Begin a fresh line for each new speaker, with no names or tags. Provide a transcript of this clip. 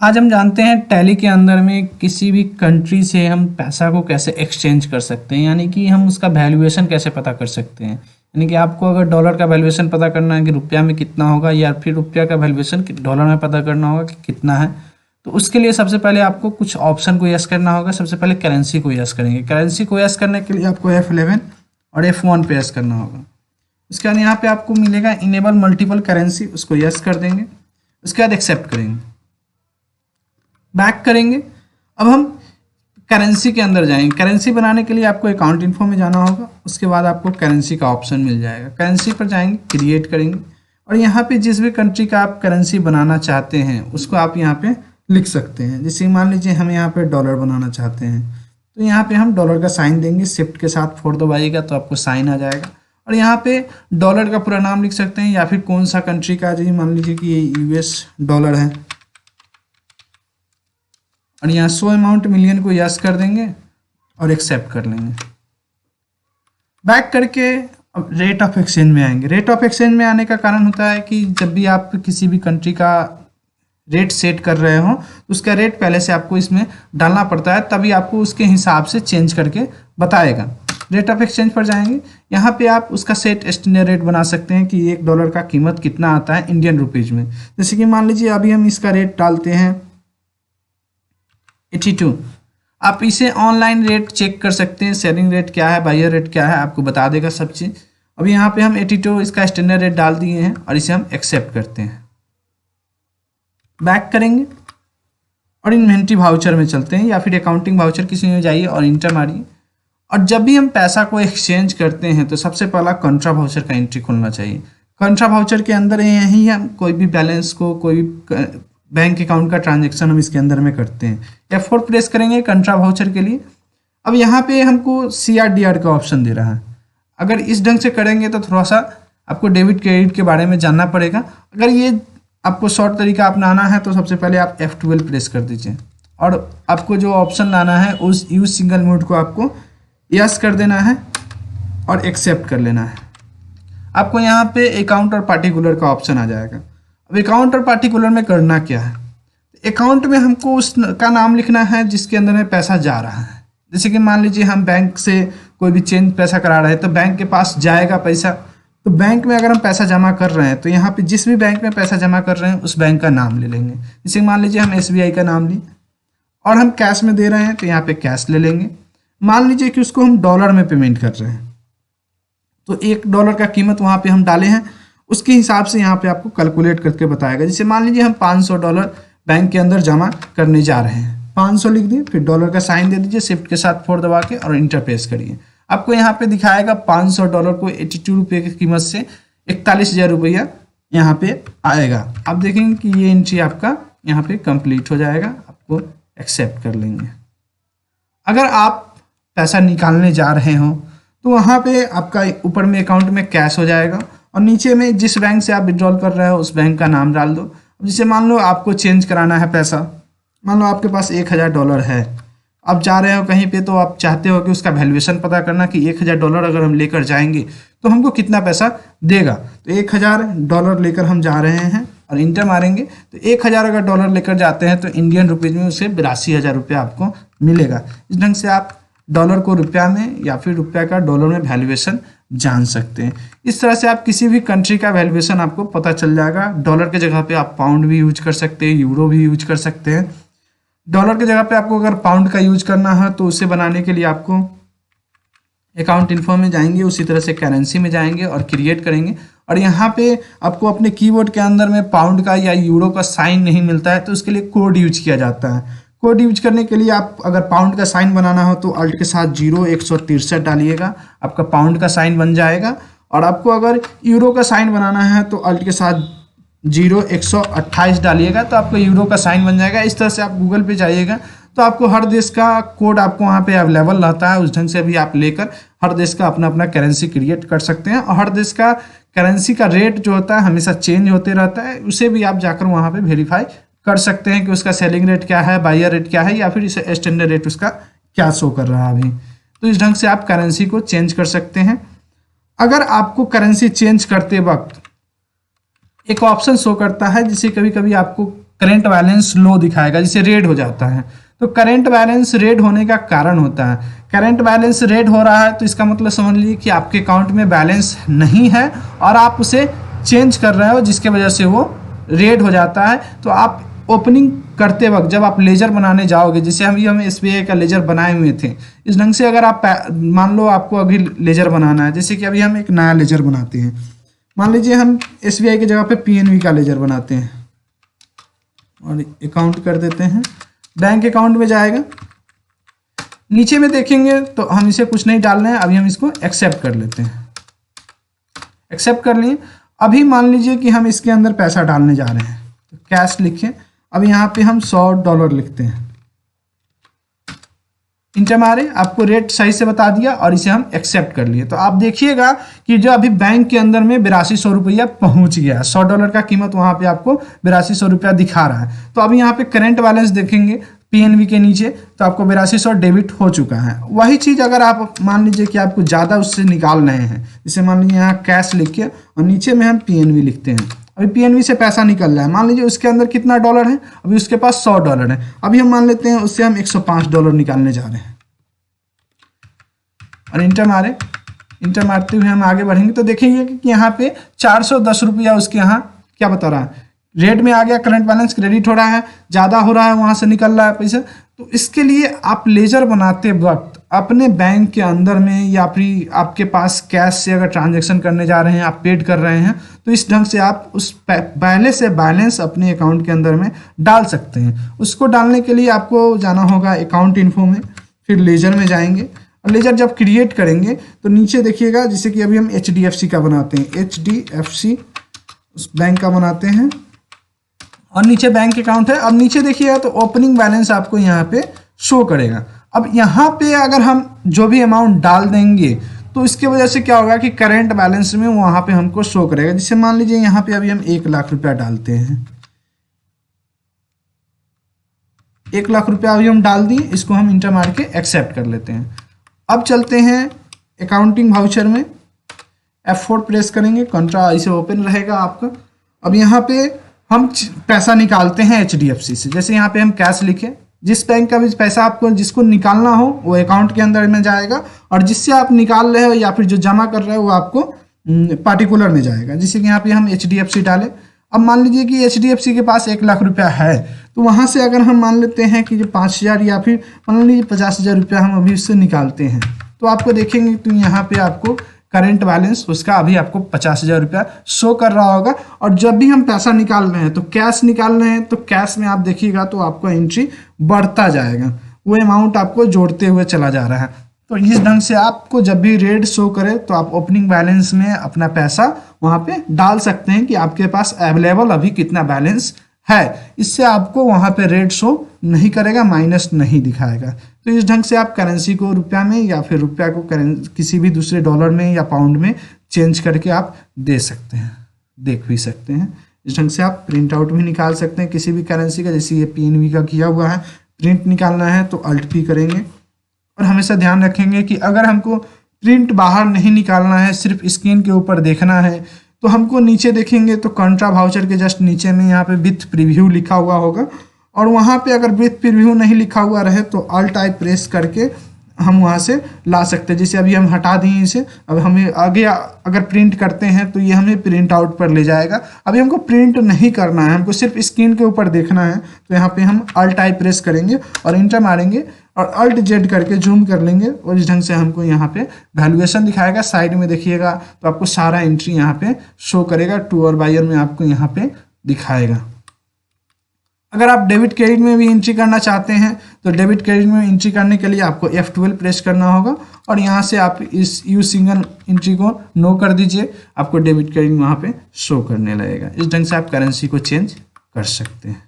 आज हम जानते हैं टैली के अंदर में किसी भी कंट्री से हम पैसा को कैसे एक्सचेंज कर सकते हैं, यानी कि हम उसका वैल्यूएशन कैसे पता कर सकते हैं। यानी कि आपको अगर डॉलर का वैल्यूएशन पता करना है कि रुपया में कितना होगा, या फिर रुपया का वैल्यूएशन डॉलर में पता करना होगा कि कितना है, तो उसके लिए सबसे पहले आपको कुछ ऑप्शन को यस करना होगा। सबसे पहले करेंसी को यस करेंगे। करेंसी को यस करने के लिए आपको F11 और F1 पे यस करना होगा। उसके बाद यहाँ पे आपको मिलेगा इनेबल मल्टीपल करेंसी, उसको यस कर देंगे। उसके बाद एक्सेप्ट करेंगे, बैक करेंगे। अब हम करेंसी के अंदर जाएंगे। करेंसी बनाने के लिए आपको अकाउंट इन्फो में जाना होगा। उसके बाद आपको करेंसी का ऑप्शन मिल जाएगा। करेंसी पर जाएंगे, क्रिएट करेंगे और यहाँ पे जिस भी कंट्री का आप करेंसी बनाना चाहते हैं उसको आप यहाँ पे लिख सकते हैं। जैसे मान लीजिए हम यहाँ पे डॉलर बनाना चाहते हैं, तो यहाँ पे हम डॉलर का साइन देंगे। शिफ्ट के साथ 4 दबाइएगा तो आपको साइन आ जाएगा। और यहाँ पे डॉलर का पूरा नाम लिख सकते हैं, या फिर कौन सा कंट्री का, जैसे मान लीजिए कि ये US डॉलर है, और यहाँ 100 अमाउंट मिलियन को यस कर देंगे और एक्सेप्ट कर लेंगे। बैक करके अब रेट ऑफ एक्सचेंज में आएंगे। रेट ऑफ एक्सचेंज में आने का कारण होता है कि जब भी आप किसी भी कंट्री का रेट सेट कर रहे हो तो उसका रेट पहले से आपको इसमें डालना पड़ता है, तभी आपको उसके हिसाब से चेंज करके बताएगा। रेट ऑफ एक्सचेंज पर जाएंगे। यहाँ पे आप उसका सेट एस्टिमेट रेट बना सकते हैं कि $1 का कीमत कितना आता है इंडियन रुपीज में। जैसे कि मान लीजिए अभी हम इसका रेट डालते हैं 82। आप इसे ऑनलाइन रेट चेक कर सकते हैं, सेलिंग रेट क्या है, बायर रेट क्या है, आपको बता देगा सब चीज़। अब यहाँ पे हम 82 इसका स्टैंडर्ड रेट डाल दिए हैं और इसे हम एक्सेप्ट करते हैं। बैक करेंगे और इन्वेंट्री वाउचर में चलते हैं, या फिर अकाउंटिंग वाउचर किसी में जाइए और इंटर मारिए। और जब भी हम पैसा को एक्सचेंज करते हैं तो सबसे पहला कंट्रा वाउचर का एंट्री खोलना चाहिए। कंट्रा वाउचर के अंदर यही हम कोई भी बैलेंस को, कोई भी बैंक अकाउंट का ट्रांजैक्शन हम इसके अंदर में करते हैं। F4 प्रेस करेंगे कंट्रा वाउचर के लिए। अब यहाँ पे हमको CRDR का ऑप्शन दे रहा है। अगर इस ढंग से करेंगे तो थोड़ा सा आपको डेबिट क्रेडिट के बारे में जानना पड़ेगा। अगर ये आपको शॉर्ट तरीका अपनाना है तो सबसे पहले आप F12 प्रेस कर दीजिए, और आपको जो ऑप्शन लाना है उस यूज सिंगल मोड को आपको यस कर देना है और एक्सेप्ट कर लेना है। आपको यहाँ पे अकाउंट और पार्टिकुलर का ऑप्शन आ जाएगा। अब अकाउंट और पार्टिकुलर में करना क्या है, अकाउंट में हमको उसका नाम लिखना है जिसके अंदर में पैसा जा रहा है। जैसे कि मान लीजिए हम बैंक से कोई भी चेंज पैसा करा रहे हैं तो बैंक के पास जाएगा पैसा। तो बैंक में अगर हम पैसा जमा कर रहे हैं तो यहाँ पे जिस भी बैंक में पैसा जमा कर रहे हैं उस बैंक का नाम ले लेंगे। जैसे मान लीजिए हम SBI का नाम लिए और हम कैश में दे रहे हैं तो यहाँ पे कैश ले लेंगे। मान लीजिए कि उसको हम डॉलर में पेमेंट कर रहे हैं तो $1 का कीमत वहाँ पे हम डाले हैं, उसके हिसाब से यहाँ पे आपको कैलकुलेट करके बताएगा। जैसे मान लीजिए हम $500 बैंक के अंदर जमा करने जा रहे हैं, 500 लिख दिए, फिर डॉलर का साइन दे दीजिए, शिफ्ट के साथ 4 दबा के और इंटर प्रेस करिए। आपको यहाँ पे दिखाएगा $500 को 82 रुपये की कीमत से 41,000 रुपया यहाँ पे आएगा। आप देखेंगे कि ये एंट्री आपका यहाँ पे कंप्लीट हो जाएगा। आपको एक्सेप्ट कर लेंगे। अगर आप पैसा निकालने जा रहे हो तो वहाँ पे आपका ऊपर में अकाउंट में कैश हो जाएगा और नीचे में जिस बैंक से आप विड्रॉल कर रहे हो उस बैंक का नाम डाल दो। जैसे मान लो आपको चेंज कराना है पैसा, मान लो आपके पास $1,000 है, आप जा रहे हो कहीं पे तो आप चाहते हो कि उसका वैल्यूएशन पता करना कि $1,000 अगर हम लेकर जाएंगे तो हमको कितना पैसा देगा। तो $1,000 लेकर हम जा रहे हैं और इंटर मारेंगे तो 1,000 अगर डॉलर लेकर जाते हैं तो इंडियन रुपीज़ में उसे 82,000 रुपया आपको मिलेगा। इस ढंग से आप डॉलर को रुपया में या फिर रुपया का डॉलर में वैल्यूएशन जान सकते हैं। इस तरह से आप किसी भी कंट्री का वैल्यूएशन आपको पता चल जाएगा। डॉलर के जगह पे आप पाउंड भी यूज कर सकते हैं, यूरो भी यूज कर सकते हैं। डॉलर के जगह पे आपको अगर पाउंड का यूज करना है तो उसे बनाने के लिए आपको अकाउंट इन्फो में जाएंगे, उसी तरह से करेंसी में जाएंगे और क्रिएट करेंगे। और यहाँ पे आपको अपने कीबोर्ड के अंदर में पाउंड का या यूरो का साइन नहीं मिलता है तो उसके लिए कोड यूज किया जाता है। कोड यूज करने के लिए आप अगर पाउंड का साइन बनाना हो तो अल्ट के साथ 0 डालिएगा, आपका पाउंड का साइन बन जाएगा। और आपको अगर यूरो का साइन बनाना है तो अल्ट के साथ 0 डालिएगा तो आपको यूरो का साइन बन जाएगा। इस तरह से आप गूगल पे जाइएगा तो आपको हर देश का कोड आपको वहाँ पे अवेलेबल रहता है। उस ढंग से भी आप लेकर हर देश का अपना अपना करेंसी क्रिएट कर सकते हैं। और हर देश का करेंसी का रेट जो होता है हमेशा चेंज होते रहता है, उसे भी आप जाकर वहाँ पे वेरीफाई कर सकते हैं कि उसका सेलिंग रेट क्या है, बायर रेट क्या है, या फिर इसे स्टैंडर्ड रेट उसका क्या शो कर रहा है अभी। तो इस ढंग से आप करेंसी को चेंज कर सकते हैं। अगर आपको करेंसी चेंज करते वक्त एक ऑप्शन शो करता है जिसे कभी कभी आपको करेंट बैलेंस लो दिखाएगा, जिसे रेड हो जाता है। तो करंट बैलेंस रेड होने का कारण होता है, करंट बैलेंस रेड हो रहा है तो इसका मतलब समझ लीजिए कि आपके अकाउंट में बैलेंस नहीं है और आप उसे चेंज कर रहे हो, जिसके वजह से वो रेड हो जाता है। तो आप ओपनिंग करते वक्त जब आप लेजर बनाने जाओगे, जैसे हम SBI का लेजर बनाए हुए थे, इस ढंग से अगर आप मान लो आपको अभी लेजर बनाना है, जैसे कि अभी हम एक नया लेजर बनाते हैं, मान लीजिए हम SBI की जगह पे PNB का लेजर बनाते हैं और अकाउंट कर देते हैं, बैंक अकाउंट में जाएगा, नीचे में देखेंगे तो हम इसे कुछ नहीं डालना है, अभी हम इसको एक्सेप्ट कर लेते हैं, एक्सेप्ट कर लिए। अभी मान लीजिए कि हम इसके अंदर पैसा डालने जा रहे हैं, तो कैश लिखें, अब यहाँ पे हम $100 लिखते हैं, इंटर मारे, आपको रेट सही से बता दिया और इसे हम एक्सेप्ट कर लिए। तो आप देखिएगा कि जो अभी बैंक के अंदर में 8200 रुपया पहुंच गया, $100 का कीमत वहां पे आपको 8200 रुपया दिखा रहा है। तो अभी यहाँ पे करंट बैलेंस देखेंगे PNB के नीचे, तो आपको 8200 डेबिट हो चुका है। वही चीज़ अगर आप मान लीजिए कि आपको ज़्यादा उससे निकाल रहे हैं, जैसे मान लीजिए यहाँ कैश लिख के और नीचे में हम PNB लिखते हैं, अभी PNB से पैसा निकल रहा है, मान लीजिए उसके अंदर कितना डॉलर है, अभी उसके पास $100 है, अभी हम मान लेते हैं उससे हम $105 निकालने जा रहे हैं और इंटर मारे, इंटर मारते हुए हम आगे बढ़ेंगे तो देखेंगे कि यहाँ पे 410 रुपया उसके यहाँ क्या बता रहा है, रेड में आ गया, करंट बैलेंस क्रेडिट हो रहा है, ज़्यादा हो रहा है, वहाँ से निकल रहा है पैसा। तो इसके लिए आप लेजर बनाते वक्त अपने बैंक के अंदर में या फिर आपके पास कैश से अगर ट्रांजैक्शन करने जा रहे हैं, आप पेड कर रहे हैं, तो इस ढंग से आप उस पहले से बैलेंस अपने अकाउंट के अंदर में डाल सकते हैं। उसको डालने के लिए आपको जाना होगा अकाउंट इन्फो में, फिर लेजर में जाएंगे और लेजर जब क्रिएट करेंगे तो नीचे देखिएगा, जैसे कि अभी हम HDFC का बनाते हैं, HDFC उस बैंक का बनाते हैं और नीचे बैंक अकाउंट है। अब नीचे देखिएगा तो ओपनिंग बैलेंस आपको यहाँ पे शो करेगा। अब यहाँ पे अगर हम जो भी अमाउंट डाल देंगे तो इसके वजह से क्या होगा कि करंट बैलेंस में वहाँ पे हमको शो करेगा। जैसे मान लीजिए यहाँ पे अभी हम 1 लाख रुपया डालते हैं, 1 लाख रुपया अभी हम डाल दिए, इसको हम इंटर मार के एक्सेप्ट कर लेते हैं। अब चलते हैं अकाउंटिंग वाउचर में, F4 प्रेस करेंगे, कंट्रा ऐसे ओपन रहेगा आपका। अब यहाँ पे हम पैसा निकालते हैं HDFC से, जैसे यहाँ पे हम कैश लिखे, जिस बैंक का भी पैसा आपको जिसको निकालना हो वो अकाउंट के अंदर में जाएगा और जिससे आप निकाल रहे हो या फिर जो जमा कर रहे हो वो आपको पार्टिकुलर में जाएगा। जैसे कि यहाँ पे हम HDFC डालें, अब मान लीजिए कि HDFC के पास 1 लाख रुपया है, तो वहाँ से अगर हम मान लेते हैं कि 5000 या फिर मान लीजिए 50,000 रुपया हम अभी उससे निकालते हैं, तो आपको देखेंगे तो यहाँ पे आपको करंट बैलेंस उसका अभी आपको 50,000 रुपया शो कर रहा होगा। और जब भी हम पैसा निकाल रहे हैं तो कैश निकाल रहे हैं, तो कैश में आप देखिएगा तो आपको एंट्री बढ़ता जाएगा, वो अमाउंट आपको जोड़ते हुए चला जा रहा है। तो इस ढंग से आपको जब भी रेड शो करे तो आप ओपनिंग बैलेंस में अपना पैसा वहाँ पे डाल सकते हैं कि आपके पास अवेलेबल अभी कितना बैलेंस है। इससे आपको वहाँ पे रेड शो नहीं करेगा, माइनस नहीं दिखाएगा। तो इस ढंग से आप करेंसी को रुपया में या फिर रुपया को किसी भी दूसरे डॉलर में या पाउंड में चेंज करके आप दे सकते हैं, देख भी सकते हैं। इस ढंग से आप प्रिंट आउट भी निकाल सकते हैं किसी भी करेंसी का, जैसे ये PNB का किया हुआ है, प्रिंट निकालना है तो Alt P करेंगे। और हमेशा ध्यान रखेंगे कि अगर हमको प्रिंट बाहर नहीं निकालना है, सिर्फ स्क्रीन के ऊपर देखना है, तो हमको नीचे देखेंगे तो कंट्रा वाउचर के जस्ट नीचे में यहाँ पे विथ प्रीव्यू लिखा हुआ होगा, और वहाँ पे अगर विथ प्रीव्यू नहीं लिखा हुआ रहे तो Alt I प्रेस करके हम वहाँ से ला सकते हैं। जैसे अभी हम हटा दिए इसे, अब हमें आगे अगर प्रिंट करते हैं तो ये हमें प्रिंट आउट पर ले जाएगा। अभी हमको प्रिंट नहीं करना है, हमको सिर्फ स्क्रीन के ऊपर देखना है, तो यहाँ पे हम Alt I प्रेस करेंगे और इंटर मारेंगे और Alt Z करके जूम कर लेंगे और इस ढंग से हमको यहाँ पे वैल्यूएशन दिखाएगा। साइड में देखिएगा तो आपको सारा एंट्री यहाँ पे शो करेगा, टू और बायर में आपको यहाँ पे दिखाएगा। अगर आप डेबिट क्रेडिट में भी एंट्री करना चाहते हैं तो डेबिट क्रेडिट में एंट्री करने के लिए आपको F12 प्रेस करना होगा और यहाँ से आप इस यूज सिंगल एंट्री को नो कर दीजिए, आपको डेबिट क्रेडिट वहाँ पे शो करने लगेगा। इस ढंग से आप करेंसी को चेंज कर सकते हैं।